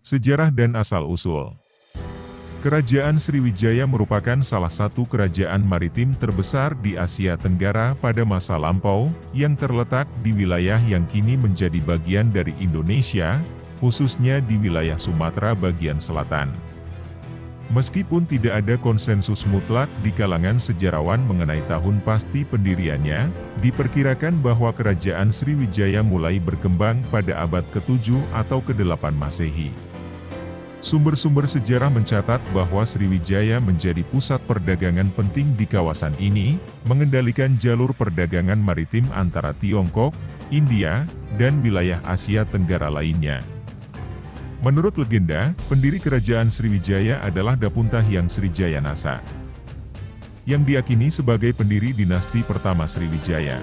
Sejarah dan asal-usul. Kerajaan Sriwijaya merupakan salah satu kerajaan maritim terbesar di Asia Tenggara pada masa lampau, yang terletak di wilayah yang kini menjadi bagian dari Indonesia, khususnya di wilayah Sumatera bagian selatan. Meskipun tidak ada konsensus mutlak di kalangan sejarawan mengenai tahun pasti pendiriannya, diperkirakan bahwa kerajaan Sriwijaya mulai berkembang pada abad ke-7 atau ke-8 Masehi. Sumber-sumber sejarah mencatat bahwa Sriwijaya menjadi pusat perdagangan penting di kawasan ini, mengendalikan jalur perdagangan maritim antara Tiongkok, India, dan wilayah Asia Tenggara lainnya. Menurut legenda, pendiri kerajaan Sriwijaya adalah Dapunta Hyang Srijayanasa, yang diyakini sebagai pendiri dinasti pertama Sriwijaya.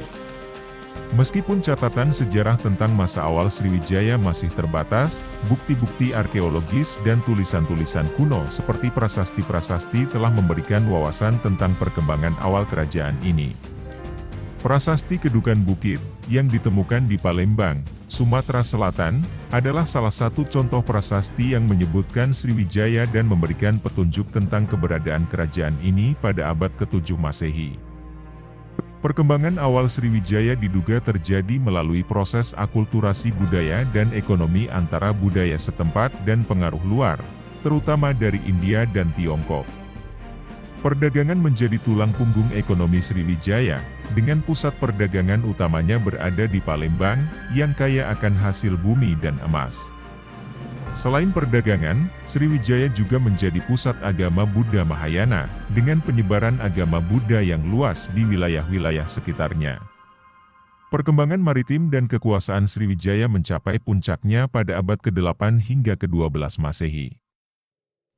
Meskipun catatan sejarah tentang masa awal Sriwijaya masih terbatas, bukti-bukti arkeologis dan tulisan-tulisan kuno seperti prasasti-prasasti telah memberikan wawasan tentang perkembangan awal kerajaan ini. Prasasti Kedukan Bukit, yang ditemukan di Palembang, Sumatera Selatan, adalah salah satu contoh prasasti yang menyebutkan Sriwijaya dan memberikan petunjuk tentang keberadaan kerajaan ini pada abad ke-7 Masehi. Perkembangan awal Sriwijaya diduga terjadi melalui proses akulturasi budaya dan ekonomi antara budaya setempat dan pengaruh luar, terutama dari India dan Tiongkok. Perdagangan menjadi tulang punggung ekonomi Sriwijaya, dengan pusat perdagangan utamanya berada di Palembang, yang kaya akan hasil bumi dan emas. Selain perdagangan, Sriwijaya juga menjadi pusat agama Buddha Mahayana, dengan penyebaran agama Buddha yang luas di wilayah-wilayah sekitarnya. Perkembangan maritim dan kekuasaan Sriwijaya mencapai puncaknya pada abad ke-8 hingga ke-12 Masehi.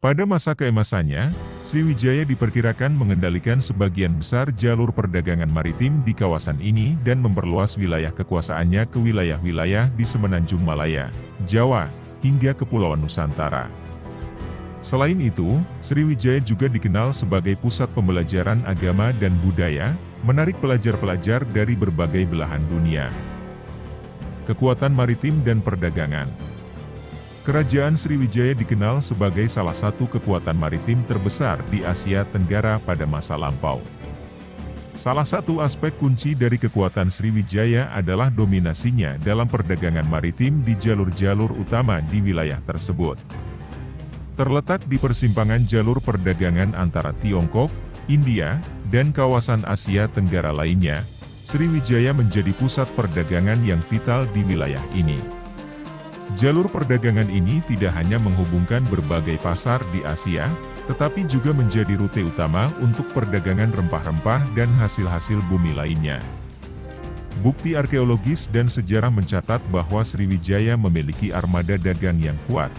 Pada masa keemasannya, Sriwijaya diperkirakan mengendalikan sebagian besar jalur perdagangan maritim di kawasan ini dan memperluas wilayah kekuasaannya ke wilayah-wilayah di Semenanjung Malaya, Jawa, hingga Kepulauan Nusantara. Selain itu, Sriwijaya juga dikenal sebagai pusat pembelajaran agama dan budaya, menarik pelajar-pelajar dari berbagai belahan dunia. Kekuatan maritim dan perdagangan. Kerajaan Sriwijaya dikenal sebagai salah satu kekuatan maritim terbesar di Asia Tenggara pada masa lampau. Salah satu aspek kunci dari kekuatan Sriwijaya adalah dominasinya dalam perdagangan maritim di jalur-jalur utama di wilayah tersebut. Terletak di persimpangan jalur perdagangan antara Tiongkok, India, dan kawasan Asia Tenggara lainnya, Sriwijaya menjadi pusat perdagangan yang vital di wilayah ini. Jalur perdagangan ini tidak hanya menghubungkan berbagai pasar di Asia, tetapi juga menjadi rute utama untuk perdagangan rempah-rempah dan hasil-hasil bumi lainnya. Bukti arkeologis dan sejarah mencatat bahwa Sriwijaya memiliki armada dagang yang kuat,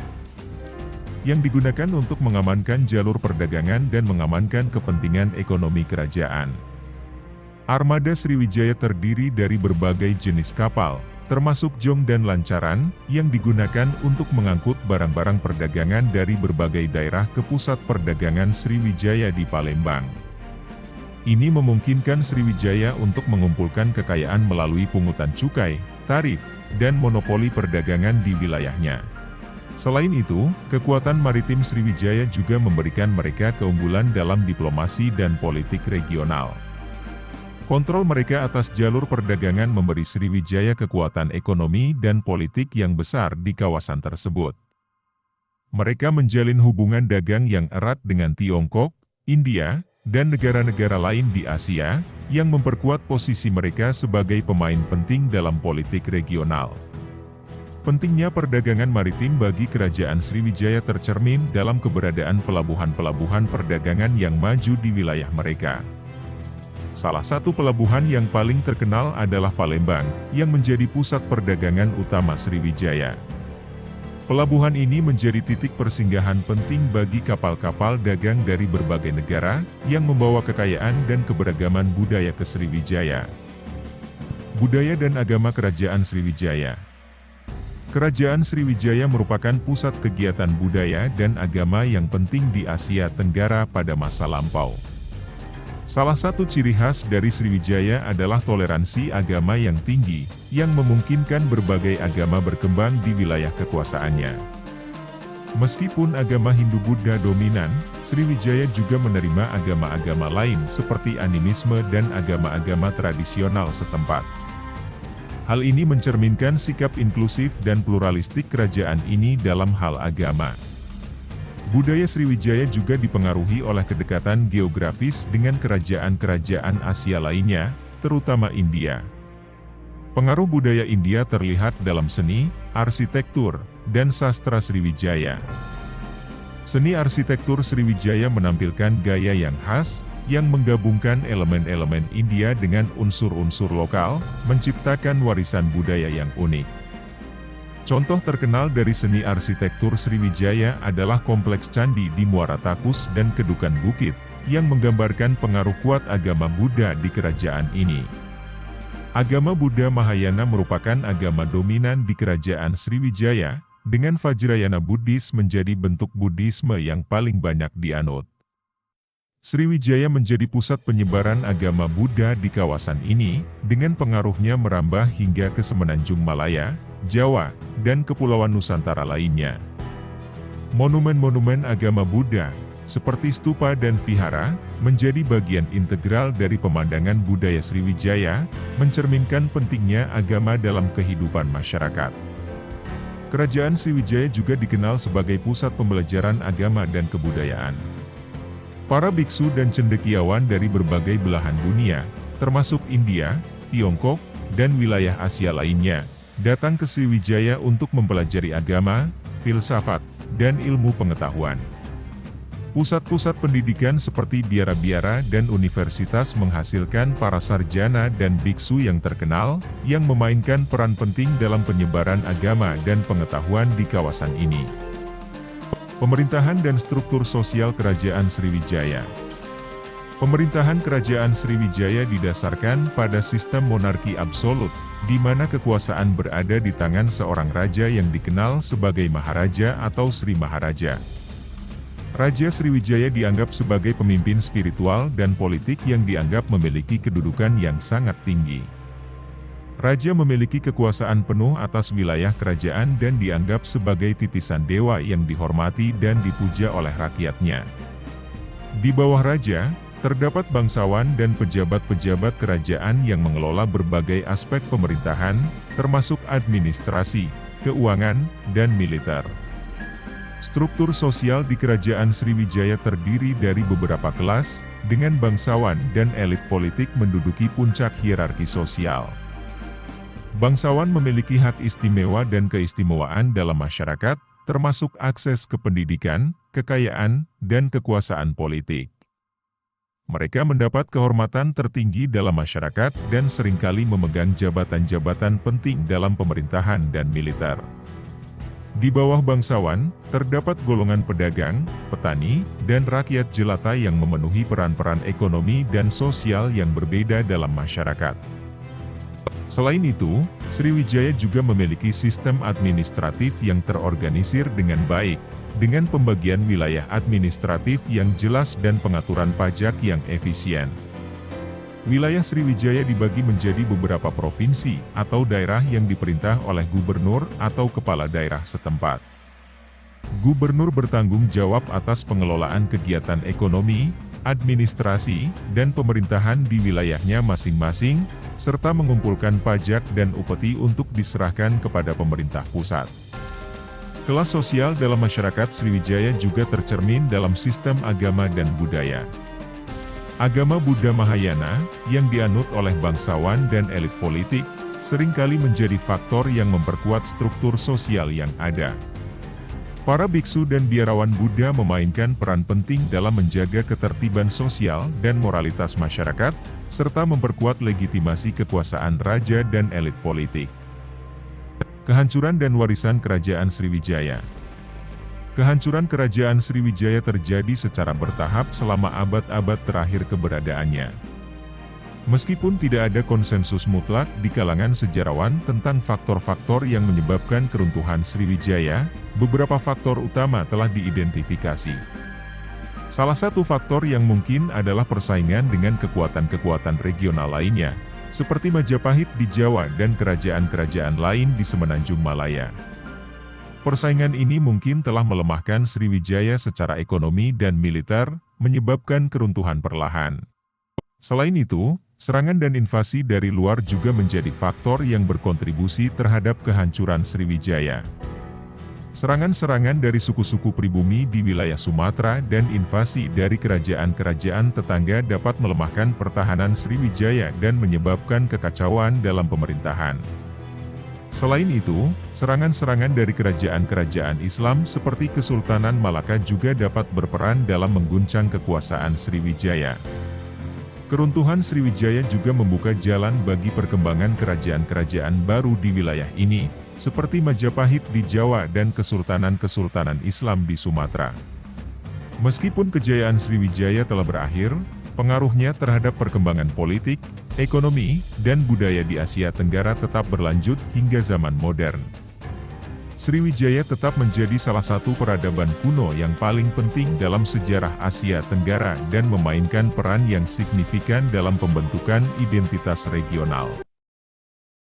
yang digunakan untuk mengamankan jalur perdagangan dan mengamankan kepentingan ekonomi kerajaan. Armada Sriwijaya terdiri dari berbagai jenis kapal, termasuk jong dan lancaran, yang digunakan untuk mengangkut barang-barang perdagangan dari berbagai daerah ke pusat perdagangan Sriwijaya di Palembang. Ini memungkinkan Sriwijaya untuk mengumpulkan kekayaan melalui pungutan cukai, tarif, dan monopoli perdagangan di wilayahnya. Selain itu, kekuatan maritim Sriwijaya juga memberikan mereka keunggulan dalam diplomasi dan politik regional. Kontrol mereka atas jalur perdagangan memberi Sriwijaya kekuatan ekonomi dan politik yang besar di kawasan tersebut. Mereka menjalin hubungan dagang yang erat dengan Tiongkok, India, dan negara-negara lain di Asia, yang memperkuat posisi mereka sebagai pemain penting dalam politik regional. Pentingnya perdagangan maritim bagi kerajaan Sriwijaya tercermin dalam keberadaan pelabuhan-pelabuhan perdagangan yang maju di wilayah mereka. Salah satu pelabuhan yang paling terkenal adalah Palembang, yang menjadi pusat perdagangan utama Sriwijaya. Pelabuhan ini menjadi titik persinggahan penting bagi kapal-kapal dagang dari berbagai negara, yang membawa kekayaan dan keberagaman budaya ke Sriwijaya. Budaya dan agama Kerajaan Sriwijaya. Kerajaan Sriwijaya merupakan pusat kegiatan budaya dan agama yang penting di Asia Tenggara pada masa lampau. Salah satu ciri khas dari Sriwijaya adalah toleransi agama yang tinggi, yang memungkinkan berbagai agama berkembang di wilayah kekuasaannya. Meskipun agama Hindu-Buddha dominan, Sriwijaya juga menerima agama-agama lain seperti animisme dan agama-agama tradisional setempat. Hal ini mencerminkan sikap inklusif dan pluralistik kerajaan ini dalam hal agama. Budaya Sriwijaya juga dipengaruhi oleh kedekatan geografis dengan kerajaan-kerajaan Asia lainnya, terutama India. Pengaruh budaya India terlihat dalam seni, arsitektur, dan sastra Sriwijaya. Seni arsitektur Sriwijaya menampilkan gaya yang khas, yang menggabungkan elemen-elemen India dengan unsur-unsur lokal, menciptakan warisan budaya yang unik. Contoh terkenal dari seni arsitektur Sriwijaya adalah Kompleks Candi di Muara Takus dan Kedukan Bukit, yang menggambarkan pengaruh kuat agama Buddha di kerajaan ini. Agama Buddha Mahayana merupakan agama dominan di kerajaan Sriwijaya, dengan Vajrayana Buddhis menjadi bentuk Buddhisme yang paling banyak dianut. Sriwijaya menjadi pusat penyebaran agama Buddha di kawasan ini, dengan pengaruhnya merambah hingga ke Semenanjung Malaya, Jawa, dan Kepulauan Nusantara lainnya. Monumen-monumen agama Buddha, seperti stupa dan vihara, menjadi bagian integral dari pemandangan budaya Sriwijaya, mencerminkan pentingnya agama dalam kehidupan masyarakat. Kerajaan Sriwijaya juga dikenal sebagai pusat pembelajaran agama dan kebudayaan. Para biksu dan cendekiawan dari berbagai belahan dunia, termasuk India, Tiongkok, dan wilayah Asia lainnya, datang ke Sriwijaya untuk mempelajari agama, filsafat, dan ilmu pengetahuan. Pusat-pusat pendidikan seperti biara-biara dan universitas menghasilkan para sarjana dan biksu yang terkenal, yang memainkan peran penting dalam penyebaran agama dan pengetahuan di kawasan ini. Pemerintahan dan struktur sosial Kerajaan Sriwijaya. Pemerintahan Kerajaan Sriwijaya didasarkan pada sistem monarki absolut, di mana kekuasaan berada di tangan seorang raja yang dikenal sebagai Maharaja atau Sri Maharaja. Raja Sriwijaya dianggap sebagai pemimpin spiritual dan politik yang dianggap memiliki kedudukan yang sangat tinggi. Raja memiliki kekuasaan penuh atas wilayah kerajaan dan dianggap sebagai titisan dewa yang dihormati dan dipuja oleh rakyatnya. Di bawah raja, terdapat bangsawan dan pejabat-pejabat kerajaan yang mengelola berbagai aspek pemerintahan, termasuk administrasi, keuangan, dan militer. Struktur sosial di Kerajaan Sriwijaya terdiri dari beberapa kelas, dengan bangsawan dan elit politik menduduki puncak hierarki sosial. Bangsawan memiliki hak istimewa dan keistimewaan dalam masyarakat, termasuk akses ke pendidikan, kekayaan, dan kekuasaan politik. Mereka mendapat kehormatan tertinggi dalam masyarakat dan seringkali memegang jabatan-jabatan penting dalam pemerintahan dan militer. Di bawah bangsawan, terdapat golongan pedagang, petani, dan rakyat jelata yang memenuhi peran-peran ekonomi dan sosial yang berbeda dalam masyarakat. Selain itu, Sriwijaya juga memiliki sistem administratif yang terorganisir dengan baik, dengan pembagian wilayah administratif yang jelas dan pengaturan pajak yang efisien. Wilayah Sriwijaya dibagi menjadi beberapa provinsi atau daerah yang diperintah oleh gubernur atau kepala daerah setempat. Gubernur bertanggung jawab atas pengelolaan kegiatan ekonomi, administrasi, dan pemerintahan di wilayahnya masing-masing, serta mengumpulkan pajak dan upeti untuk diserahkan kepada pemerintah pusat. Kelas sosial dalam masyarakat Sriwijaya juga tercermin dalam sistem agama dan budaya. Agama Buddha Mahayana, yang dianut oleh bangsawan dan elit politik, seringkali menjadi faktor yang memperkuat struktur sosial yang ada. Para biksu dan biarawan Buddha memainkan peran penting dalam menjaga ketertiban sosial dan moralitas masyarakat, serta memperkuat legitimasi kekuasaan raja dan elit politik. Kehancuran dan warisan Kerajaan Sriwijaya. Kehancuran Kerajaan Sriwijaya terjadi secara bertahap selama abad-abad terakhir keberadaannya. Meskipun tidak ada konsensus mutlak di kalangan sejarawan tentang faktor-faktor yang menyebabkan keruntuhan Sriwijaya, beberapa faktor utama telah diidentifikasi. Salah satu faktor yang mungkin adalah persaingan dengan kekuatan-kekuatan regional lainnya, seperti Majapahit di Jawa dan kerajaan-kerajaan lain di Semenanjung Malaya. Persaingan ini mungkin telah melemahkan Sriwijaya secara ekonomi dan militer, menyebabkan keruntuhan perlahan. Selain itu, serangan dan invasi dari luar juga menjadi faktor yang berkontribusi terhadap kehancuran Sriwijaya. Serangan-serangan dari suku-suku pribumi di wilayah Sumatera dan invasi dari kerajaan-kerajaan tetangga dapat melemahkan pertahanan Sriwijaya dan menyebabkan kekacauan dalam pemerintahan. Selain itu, serangan-serangan dari kerajaan-kerajaan Islam seperti Kesultanan Malaka juga dapat berperan dalam mengguncang kekuasaan Sriwijaya. Keruntuhan Sriwijaya juga membuka jalan bagi perkembangan kerajaan-kerajaan baru di wilayah ini, seperti Majapahit di Jawa dan Kesultanan-Kesultanan Islam di Sumatera. Meskipun kejayaan Sriwijaya telah berakhir, pengaruhnya terhadap perkembangan politik, ekonomi, dan budaya di Asia Tenggara tetap berlanjut hingga zaman modern. Sriwijaya tetap menjadi salah satu peradaban kuno yang paling penting dalam sejarah Asia Tenggara dan memainkan peran yang signifikan dalam pembentukan identitas regional.